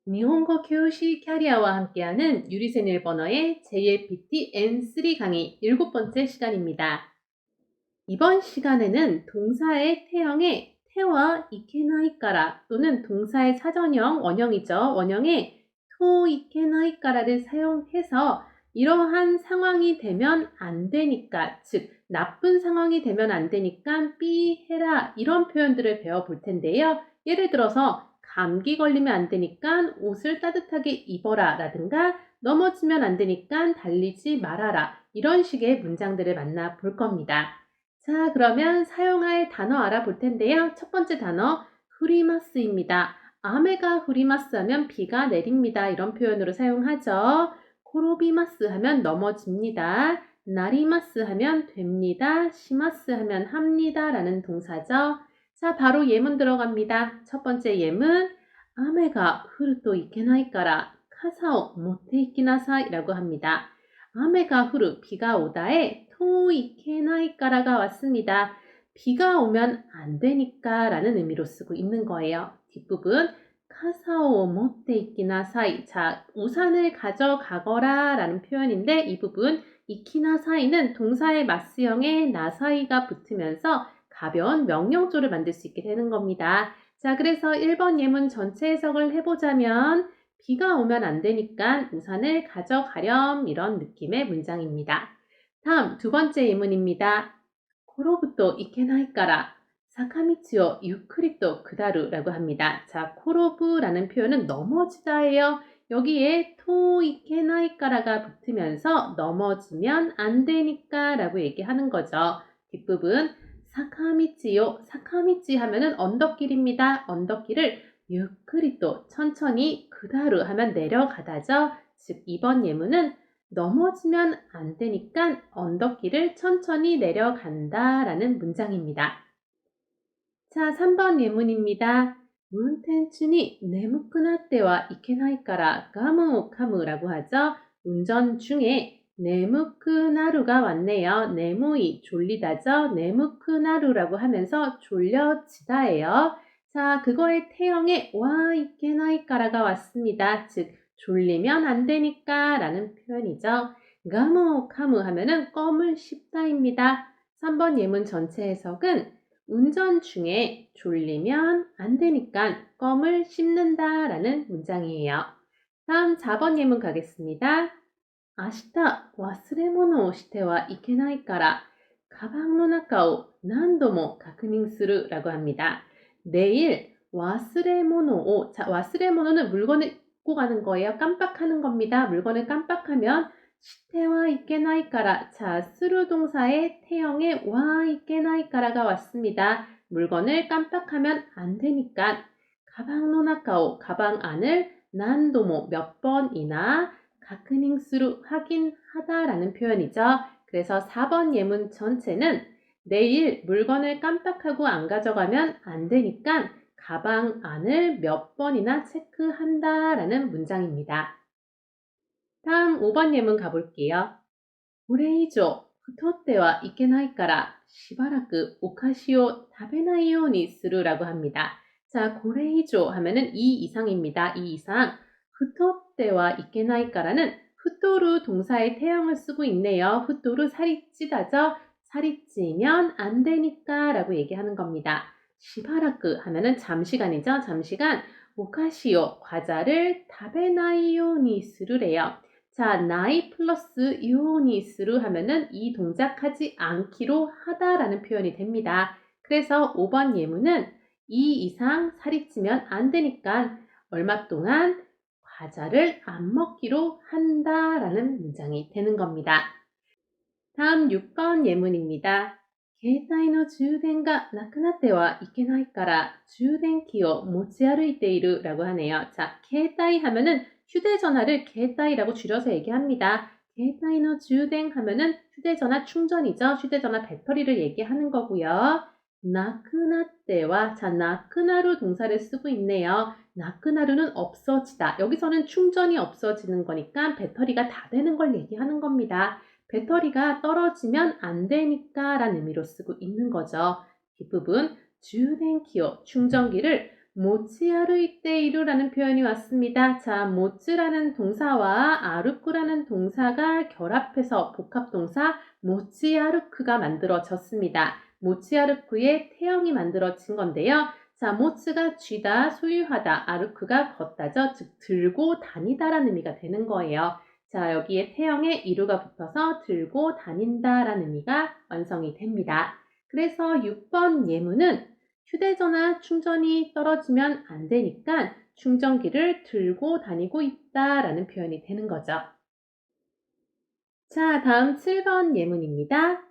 일본어 교실 캐리어와 함께하는 유리센 일본어의 JLPT N3 강의 7번째 시간입니다. 이번 시간에는 동사의 태형에 태와 이케나이까라 또는 동사의 사전형 원형이죠. 원형에 토 이케나이까라를 사용해서 이러한 상황이 되면 안 되니까, 즉 나쁜 상황이 되면 안 되니까 삐해라 이런 표현들을 배워볼 텐데요. 예를 들어서 감기 걸리면 안 되니까 옷을 따뜻하게 입어라 라든가 넘어지면 안 되니까 달리지 말아라 이런 식의 문장들을 만나볼 겁니다. 자, 그러면 사용할 단어 알아볼 텐데요. 첫 번째 단어, 후리마스입니다. 아메가 후리마스 하면 비가 내립니다. 이런 표현으로 사용하죠. 코로비마스 하면 넘어집니다. 나리마스 하면 됩니다. 시마스 하면 합니다. 라는 동사죠. 자, 바로 예문 들어갑니다. 첫 번째 예문, 아메가 후르또 이케나이까라 카사오 모테 이키나사이 라고 합니다. 아메가 후르, 비가 오다에 토 이케나이까라가 왔습니다. 비가 오면 안 되니까 라는 의미로 쓰고 있는 거예요. 뒷부분 카사오 모테 이키나사이. 자, 우산을 가져가거라 라는 표현인데 이 부분 이키나사이는 동사의 마스형에 나사이가 붙으면서 가벼운 명령조를 만들 수 있게 되는 겁니다. 자, 그래서 1번 예문 전체 해석을 해보자면 비가 오면 안 되니까 우산을 가져가렴 이런 느낌의 문장입니다. 다음 두 번째 예문입니다. 코로부또 이케나이까라 사카미치오 유크리또 그다루라고 합니다. 자, 코로부라는 표현은 넘어지다예요. 여기에 토 이케나이까라가 붙으면서 넘어지면 안 되니까 라고 얘기하는 거죠. 뒷부분 사카미치요. 사카미치 하면은 언덕길입니다. 언덕길을 유크리또 천천히 그다루 하면 내려가다죠. 즉 이번 예문은 넘어지면 안 되니까 언덕길을 천천히 내려간다 라는 문장입니다. 자, 3번 예문입니다. 운텐츠니 네무쿠나떼와 이케나이까라 가무 카무라고 하죠. 운전 중에 네무쿠나루가 왔네요. 네무이 졸리다죠. 네무쿠나루라고 하면서 졸려지다예요. 자, 그거의 태형에 와 이케나이까라가 왔습니다. 즉 졸리면 안 되니까 라는 표현이죠. 가무 카무 하면은 껌을 씹다입니다. 3번 예문 전체 해석은 운전 중에 졸리면 안 되니까 껌을 씹는다 라는 문장이에요. 다음 4번 예문 가겠습니다. 明日忘れ物をしてはいけないからカバンの中を何度も確認する라고 합니다. 내일 와스레모노, 자, 와스레모노는 물건을 잊고 가는 거예요. 깜빡하는 겁니다. 물건을 깜빡하면 시테와 이케나이까라, 자, 스루 동사의 태형에 와 이케나이까라가 왔습니다. 물건을 깜빡하면 안 되니까 가방노나카오, 가방 안을 난도모 몇 번이나 가크닝스루 확인하다라는 표현이죠. 그래서 4번 예문 전체는 내일 물건을 깜빡하고 안 가져가면 안 되니까 가방 안을 몇 번이나 체크한다라는 문장입니다. 다음 5번 예문 가볼게요. これ以上太ってはいけないからしばらくお菓子を食べないようにする라고 합니다. 자, これ以上 하면은 이 이상입니다. 이 이상. 太ってはいけない까라는 후토루 동사의 태형을 쓰고 있네요. 후토루 살이 찌다죠. 살이 찌면 안 되니까 라고 얘기하는 겁니다. 시바라크 하면은 잠시간이죠. 잠시간. 오카시오 과자를 타베나이요니 스르래요. 자, 나이 플러스 요니스루 하면은 이 동작하지 않기로 하다라는 표현이 됩니다. 그래서 5번 예문은 2 이상 살이 찌면 안 되니까 얼마 동안 과자를 안 먹기로 한다라는 문장이 되는 겁니다. 다음 6번 예문입니다. 携帯の充電がなくなってはいけないから充電器を持ち歩いている라고 하네요. 자, 携帯 하면은 휴대전화를携帯라고 줄여서 얘기합니다. 携帯の 充電 하면은 휴대전화 충전이죠. 휴대전화 배터리를 얘기하는 거고요. 나쿠나떼와, 자, 나쿠나루 동사를 쓰고 있네요. 나쿠나루는 없어지다. 여기서는 충전이 없어지는 거니까 배터리가 다 되는 걸 얘기하는 겁니다. 배터리가 떨어지면 안 되니까 라는 의미로 쓰고 있는 거죠. 뒷부분 주den키요 충전기를 모치아루이테이루라는 표현이 왔습니다. 자, 모츠라는 동사와 아루쿠라는 동사가 결합해서 복합동사 모치아루크가 만들어졌습니다. 모치아루크의 태형이 만들어진 건데요. 자, 모츠가 쥐다, 소유하다, 아루크가 걷다죠. 즉, 들고 다니다라는 의미가 되는 거예요. 자, 여기에 태형에 이루가 붙어서 들고 다닌다라는 의미가 완성이 됩니다. 그래서 6번 예문은 휴대전화 충전이 떨어지면 안 되니까 충전기를 들고 다니고 있다라는 표현이 되는 거죠. 자, 다음 7번 예문입니다.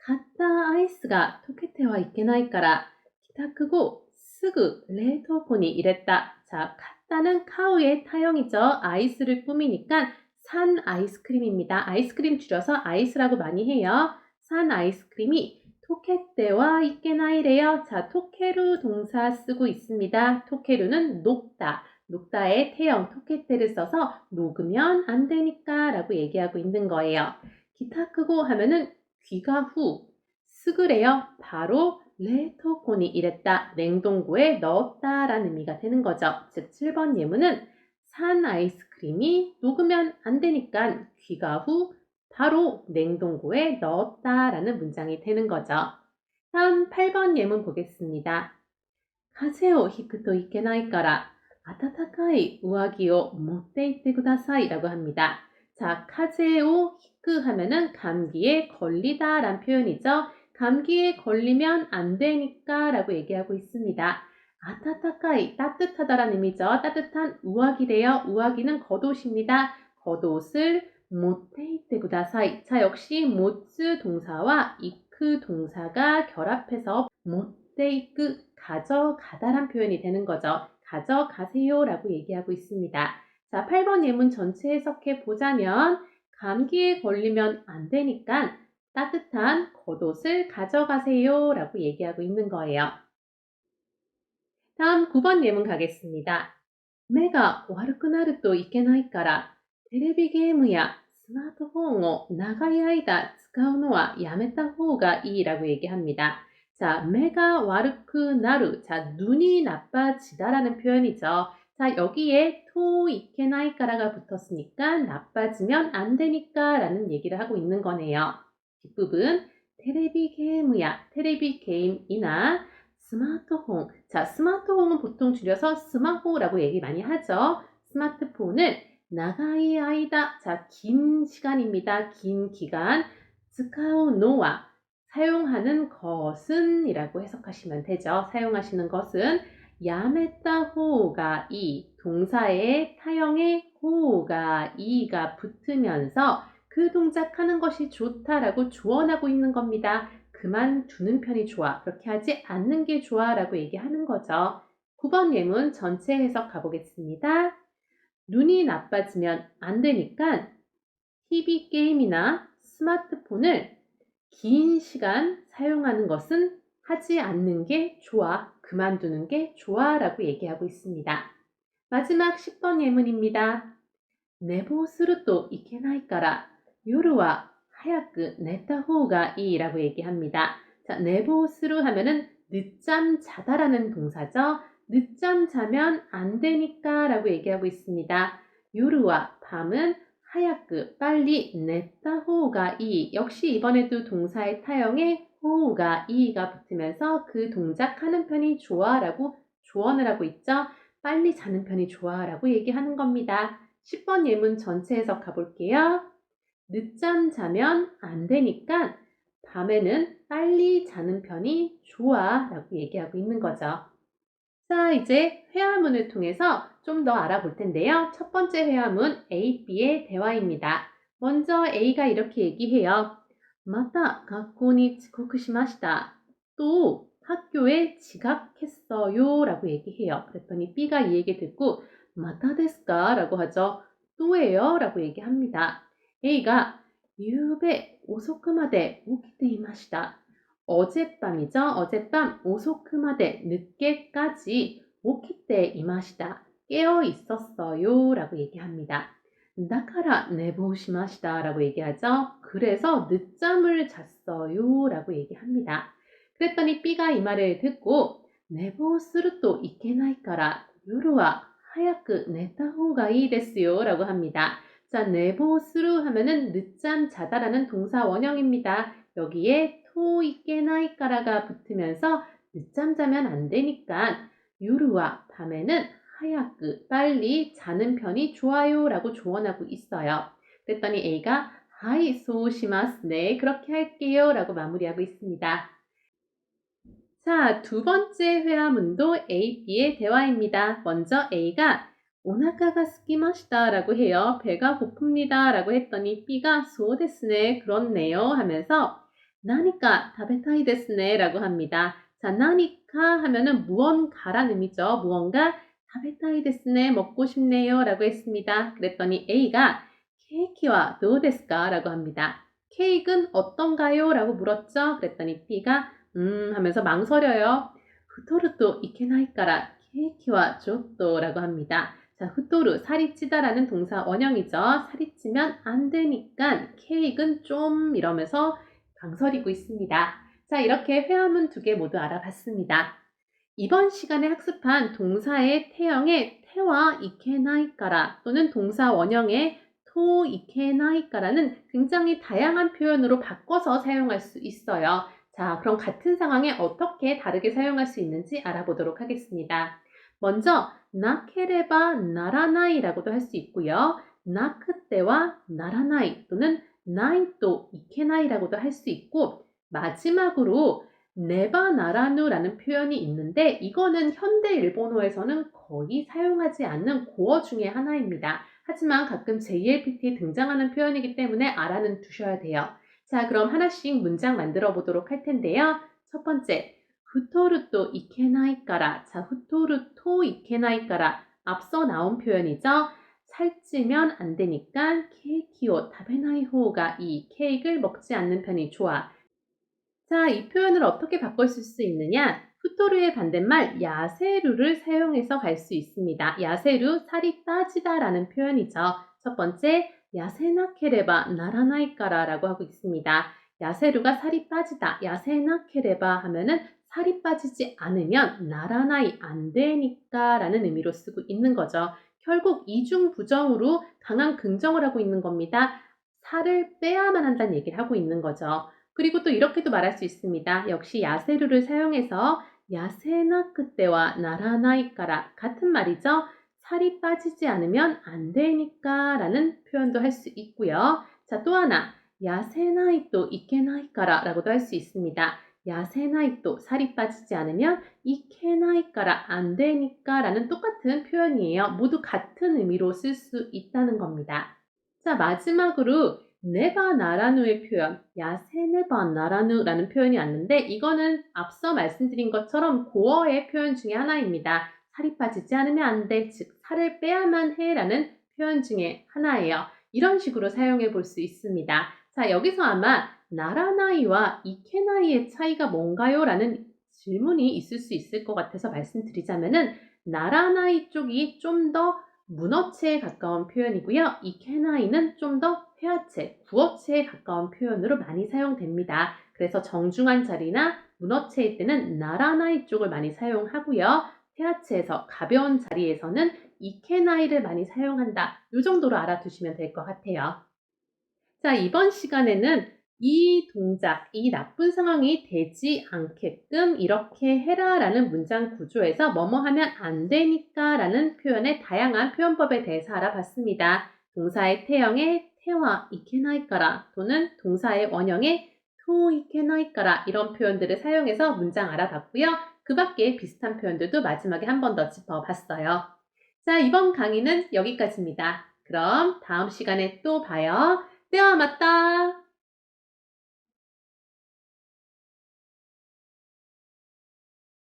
가타 아이스가 토케테와 이케나이から 帰宅後 すぐ 冷凍庫に 入れた. 자, 가타는 카우의 타형이죠. 아이스를 꾸미니까 산 아이스크림입니다. 아이스크림 줄여서 아이스라고 많이 해요. 산 아이스크림이 토케테와 이케나이래요. 자, 토케루 동사 쓰고 있습니다. 토케루는 녹다. 녹다의 태형 토케테를 써서 녹으면 안 되니까 라고 얘기하고 있는 거예요. 기타크고 하면은 귀가 후, 쓰그래요. 바로 레토코니 이랬다. 냉동고에 넣었다 라는 의미가 되는 거죠. 즉 7번 예문은 산 아이스크림이 녹으면 안 되니까 귀가 후 바로 냉동고에 넣었다 라는 문장이 되는 거죠. 다음 8번 예문 보겠습니다. 가세오 히크토 이케나이から 温かい上着を持って行ってください라고 합니다. 자, 카제오 히크 하면은 감기에 걸리다 란 표현이죠. 감기에 걸리면 안 되니까 라고 얘기하고 있습니다. 아타타카이, 따뜻하다라는 의미죠. 따뜻한 우아기래요. 우아기는 겉옷입니다. 겉옷을 못테이테 구다사이. 자, 역시 모츠 동사와 이크 동사가 결합해서 못테이크, 가져가다란 표현이 되는 거죠. 가져가세요 라고 얘기하고 있습니다. 자, 8번 예문 전체 해석해 보자면 감기에 걸리면 안 되니까 따뜻한 겉옷을 가져가세요 라고 얘기하고 있는 거예요. 다음 9번 예문 가겠습니다. 目が悪くなるといけないからテレビゲームやスマートフォンを長い間使うのはやめた方がいい라고 얘기합니다. 자, 매가 와르크나루. 자, 눈이 나빠지다라는 표현이죠. 자, 여기에 토 이케나이까라가 붙었으니까 나빠지면 안 되니까 라는 얘기를 하고 있는 거네요. 뒷부분 테레비 게임이야. 테레비 게임이나 스마트폰. 자, 스마트폰은 보통 줄여서 스마호라고 얘기 많이 하죠. 스마트폰을 나가이 아이다. 자, 긴 시간입니다. 긴 기간. 스카우노와 사용하는 것은 이라고 해석하시면 되죠. 사용하시는 것은 야메타 호가 이 동사의 타형에 호가 이가 붙으면서 그 동작하는 것이 좋다라고 조언하고 있는 겁니다. 그만두는 편이 좋아. 그렇게 하지 않는 게 좋아 라고 얘기하는 거죠. 9번 예문 전체 해석 가보겠습니다. 눈이 나빠지면 안 되니까 TV 게임이나 스마트폰을 긴 시간 사용하는 것은 하지 않는 게 좋아, 그만두는 게 좋아 라고 얘기하고 있습니다. 마지막 10번 예문입니다. 寝坊するといけないから夜は早く寝た方がいい라고 얘기합니다. 자, 寝坊する하면은 늦잠 자다라는 동사죠. 늦잠 자면 안 되니까 라고 얘기하고 있습니다. 요르와 밤은 하야크 빨리 냈다 호가 이. 역시 이번에도 동사의 타형에 호가 이가 붙으면서 그 동작하는 편이 좋아 라고 조언을 하고 있죠. 빨리 자는 편이 좋아 라고 얘기하는 겁니다. 10번 예문 전체 해석 가볼게요. 늦잠 자면 안 되니까 밤에는 빨리 자는 편이 좋아 라고 얘기하고 있는 거죠. 자, 이제 회화문을 통해서 좀 더 알아볼 텐데요. 첫 번째 회화문 A, B의 대화입니다. 먼저 A가 이렇게 얘기해요. また学校に遅刻しました. 또 학교에 지각했어요 라고 얘기해요. 그랬더니 B가 이 얘기 듣고 またですか? 라고 하죠. 또예요? 라고 얘기합니다. A가 ゆうべ遅くまで起きていました. 어젯밤이죠. 어젯밤 오소크마데 늦게까지 오키테 이마시다. 깨어 있었어요 라고 얘기합니다. 나카라 네보시마시다 라고 얘기하죠. 그래서 늦잠을 잤어요 라고 얘기합니다. 그랬더니 B가 이 말을 듣고 寝坊するといけないから夜は早く寝た方がいいですよ라고 합니다. 자, 내보스루 하면은 늦잠 자다라는 동사 원형입니다. 여기에 토 이케나이까라가 붙으면서 늦잠 자면 안 되니까 유루와 밤에는 하야크 빨리 자는 편이 좋아요 라고 조언하고 있어요. 그랬더니 A가 하이 소시마스 네 그렇게 할게요 라고 마무리하고 있습니다. 자, 두 번째 회화문도 A, B의 대화입니다. 먼저 A가 오나카가 스키마시다 라고 해요. 배가 고픕니다 라고 했더니 B가 소데스네 그렇네요 하면서 나니까 타베타이 데스네 라고 합니다. 자, 나니까 하면은 무언가란 의미죠. 무언가 타베타이 데스네 먹고 싶네요 라고 했습니다. 그랬더니 A가 케이키와 도데스까 라고 합니다. 케이크는 어떤가요? 라고 물었죠. 그랬더니 B가 하면서 망설여요. 후토르도 이케나이까라 케이키와 조또라고 합니다. 자, 후토르 살이 찌다라는 동사 원형이죠. 살이 찌면 안 되니까 케이크는 좀 이러면서 망설이고 있습니다. 자, 이렇게 회화문 2개 모두 알아봤습니다. 이번 시간에 학습한 동사의 태형의 태와 이케나이까라 또는 동사 원형의 토 이케나이까라는 굉장히 다양한 표현으로 바꿔서 사용할 수 있어요. 자, 그럼 같은 상황에 어떻게 다르게 사용할 수 있는지 알아보도록 하겠습니다. 먼저 나케레바 나라나이라고도 할 수 있고요. 나크때와 나라나이 또는 나이또 이케나이라고도 할 수 있고 마지막으로 네바 나라누라는 표현이 있는데 이거는 현대 일본어에서는 거의 사용하지 않는 고어 중에 하나입니다. 하지만 가끔 JLPT에 등장하는 표현이기 때문에 알아는 두셔야 돼요. 자, 그럼 하나씩 문장 만들어 보도록 할 텐데요. 첫 번째, 후토르또 이케나이까라. 자, 후토르토 이케나이까라. 앞서 나온 표현이죠. 살찌면 안 되니까 케이키오 타베나이호가 이 케이크를 먹지 않는 편이 좋아. 자, 이 표현을 어떻게 바꿔 쓸 수 있느냐? 후토르의 반대말 야세루를 사용해서 갈 수 있습니다. 야세루, 살이 빠지다라는 표현이죠. 첫 번째, 야세나케레바 나라나이까라 라고 하고 있습니다. 야세루가 살이 빠지다, 야세나케레바 하면은 살이 빠지지 않으면 나라나이 안 되니까 라는 의미로 쓰고 있는 거죠. 결국 이중부정으로 강한 긍정을 하고 있는 겁니다. 살을 빼야만 한다는 얘기를 하고 있는 거죠. 그리고 또 이렇게도 말할 수 있습니다. 역시 야세루를 사용해서 야세나크 때와 나라나이까라 같은 말이죠. 살이 빠지지 않으면 안 되니까 라는 표현도 할 수 있고요. 자, 또 하나 야세나이또 이케나이까라 라고도 할 수 있습니다. 야세나이또 살이 빠지지 않으면 이케나이까라 안 되니까 라는 똑같은 표현이에요. 모두 같은 의미로 쓸 수 있다는 겁니다. 자, 마지막으로 네바 나라누의 표현, 야세네바 나라누라는 표현이 왔는데 이거는 앞서 말씀드린 것처럼 고어의 표현 중에 하나입니다. 살이 빠지지 않으면 안 돼, 즉 살을 빼야만 해라는 표현 중에 하나예요. 이런 식으로 사용해 볼 수 있습니다. 자, 여기서 아마 나라나이와 이케나이의 차이가 뭔가요? 라는 질문이 있을 수 있을 것 같아서 말씀드리자면은 나라나이 쪽이 좀 더 문어체에 가까운 표현이고요. 이케나이는 좀 더 회화체, 구어체에 가까운 표현으로 많이 사용됩니다. 그래서 정중한 자리나 문어체일 때는 나라나이 쪽을 많이 사용하고요. 회화체에서 가벼운 자리에서는 이케나이를 많이 사용한다. 이 정도로 알아두시면 될 것 같아요. 자, 이번 시간에는 이 동작, 이 나쁜 상황이 되지 않게끔 이렇게 해라 라는 문장 구조에서 뭐뭐 하면 안 되니까 라는 표현의 다양한 표현법에 대해서 알아봤습니다. 동사의 태형의 태와 이케나이까라 또는 동사의 원형의 토 이케나이까라 이런 표현들을 사용해서 문장 알아봤고요. 그 밖에 비슷한 표현들도 마지막에 한 번 더 짚어봤어요. 자, 이번 강의는 여기까지입니다. 그럼 다음 시간에 또 봐요. 떼와 맞다!